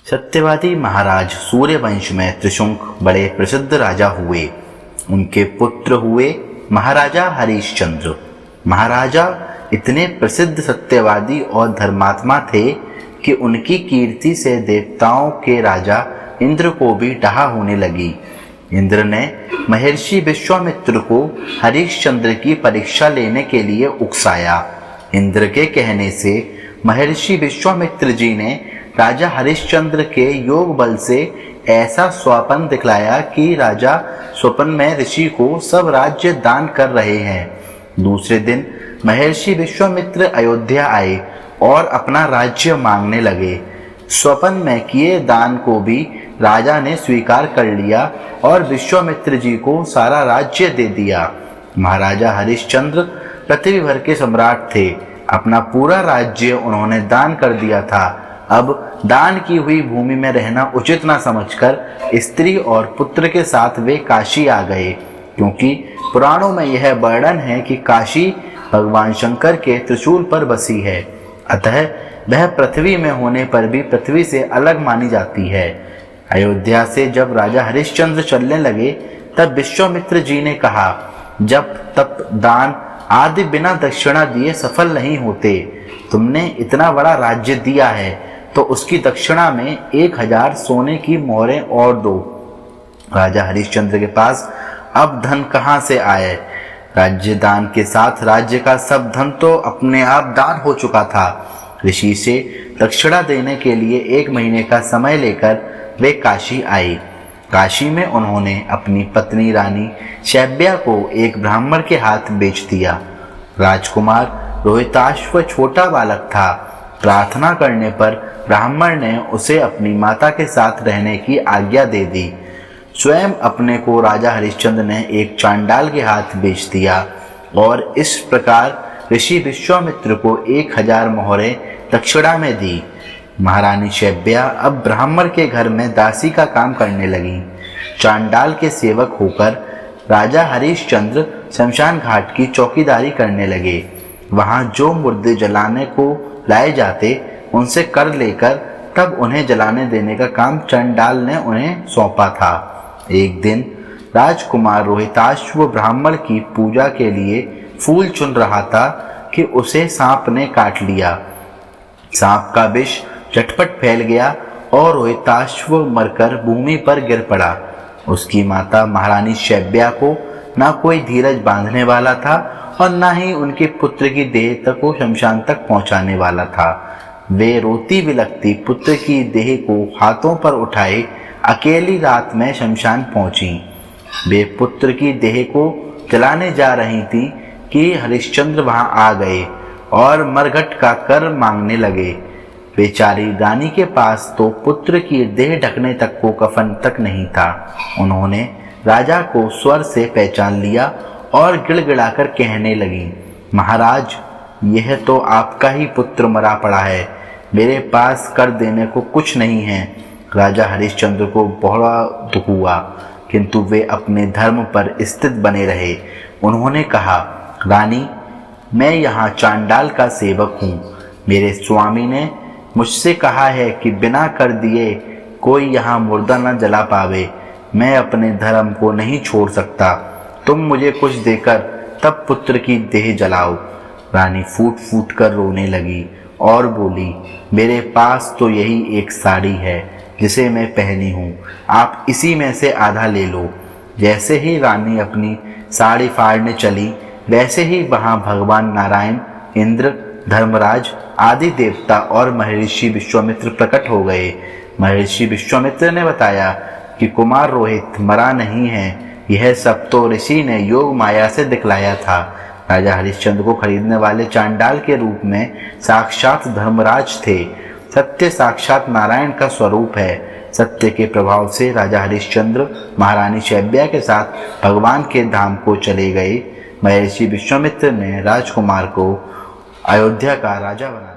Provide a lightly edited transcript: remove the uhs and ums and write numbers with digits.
सत्यवादी महाराज सूर्यवंश में त्रिशंक बड़े प्रसिद्ध राजा हुए। उनके पुत्र हुए महाराजा हरिश्चंद्र। महाराजा इतने प्रसिद्ध सत्यवादी और धर्मात्मा थे कि उनकी कीर्ति से देवताओं के राजा इंद्र को भी डाह होने लगी। इंद्र ने महर्षि विश्वामित्र को हरिश्चंद्र की परीक्षा लेने के लिए उकसाया। इंद्र के कहने से महर्षि विश्वामित्र जी ने राजा हरिश्चंद्र के योग बल से ऐसा स्वप्न दिखलाया कि राजा स्वप्न में ऋषि को सब राज्य दान कर रहे हैं। दूसरे दिन महर्षि विश्वामित्र अयोध्या आए और अपना राज्य मांगने लगे। स्वप्न में किए दान को भी राजा ने स्वीकार कर लिया और विश्वामित्र जी को सारा राज्य दे दिया। महाराजा हरिश्चंद्र पृथ्वी भर के सम्राट थे। अपना पूरा राज्य उन्होंने दान कर दिया था। अब दान की हुई भूमि में रहना उचित न समझकर स्त्री और पुत्र के साथ वे काशी आ गए, क्योंकि पुराणों में यह वर्णन है कि काशी भगवान शंकर के त्रिशूल पर बसी है। अतः वह पृथ्वी में होने पर भी पृथ्वी से अलग मानी जाती है। अयोध्या से जब राजा हरिश्चंद्र चलने लगे तब विश्वामित्र जी ने कहा, जब तप दान आदि बिना दक्षिणा दिए सफल नहीं होते। तुमने इतना बड़ा राज्य दिया है तो उसकी दक्षिणा में 1000 सोने की मोहरें और दो। राजा हरिश्चंद्र के पास अब धन कहाँ से आए? राज्य दान के साथ राज्य का सब धन तो अपने आप दान हो चुका था। ऋषि से दक्षिणा देने के लिए 1 महीने का समय लेकर वे काशी आए। काशी में उन्होंने अपनी पत्नी रानी शैब्या को एक ब्राह्मण के हाथ बेच दिया। राजकुमार रोहिताश्व छोटा बालक था। प्रार्थना करने पर ब्राह्मण ने उसे अपनी माता के साथ रहने की आज्ञा दे दी। स्वयं अपने को राजा हरिश्चंद्र ने एक चांडाल के हाथ बेच दिया और इस प्रकार ऋषि विश्वामित्र को 1000 मोहरें दक्षिणा में दी। महारानी शैब्या अब ब्राह्मण के घर में दासी का काम करने लगी। चांडाल के सेवक होकर राजा हरिश्चंद्र शमशान घाट की चौकीदारी करने लगे। वहां जो मुर्दे जलाने को लाए जाते उनसे कर लेकर तब उन्हें जलाने देने का काम चांडाल ने उन्हें सौंपा था। एक दिन राजकुमार रोहिताश्व ब्राह्मण की पूजा के लिए फूल चुन रहा था कि उसे सांप ने काट लिया। सांप का विष झटपट फैल गया और रोहिताश्व मरकर भूमि पर गिर पड़ा। उसकी माता महारानी शैब्या को ना कोई धीरज बांधने वाला था और ना ही उनके पुत्र की देह तक को शमशान तक पहुंचाने वाला था। वे रोती बिलखती पुत्र की देह को हाथों पर उठाए अकेली रात में शमशान पहुंची। वे पुत्र की देह को जलाने जा रही थी कि हरिश्चंद्र वहां आ गए और मरघट का कर मांगने लगे। बेचारी रानी के पास तो पुत्र की देह ढकने तक को कफन तक नहीं था। उन्होंने राजा को स्वर से पहचान लिया और गिड़गिड़ाकर कहने लगी, महाराज, यह तो आपका ही पुत्र मरा पड़ा है। मेरे पास कर देने को कुछ नहीं है। राजा हरिश्चंद्र को बहुत दुख हुआ, किंतु वे अपने धर्म पर स्थित बने रहे। उन्होंने कहा, रानी, मैं यहाँ चांडाल का सेवक हूँ। मेरे स्वामी ने मुझसे कहा है कि बिना कर दिए कोई यहाँ मुर्दा न जला पावे। मैं अपने धर्म को नहीं छोड़ सकता। तुम मुझे कुछ देकर तब पुत्र की देह जलाओ। रानी फूट फूट कर रोने लगी और बोली, मेरे पास तो यही एक साड़ी है जिसे मैं पहनी हूँ। आप इसी में से आधा ले लो। जैसे ही रानी अपनी साड़ी फाड़ने चली, वैसे ही वहाँ भगवान नारायण, इंद्र, धर्मराज आदि देवता और महर्षि विश्वामित्र प्रकट हो गए। महर्षि विश्वामित्र ने बताया कि कुमार रोहित मरा नहीं है। यह सब तो ऋषि ने योग माया से दिखलाया था। राजा हरिश्चंद्र को खरीदने वाले चांडाल के रूप में साक्षात धर्मराज थे। सत्य साक्षात नारायण का स्वरूप है। सत्य के प्रभाव से राजा हरिश्चंद्र महारानी शैब्या के साथ भगवान के धाम को चले गए। महर्षि विश्वामित्र ने राजकुमार को अयोध्या का राजा बना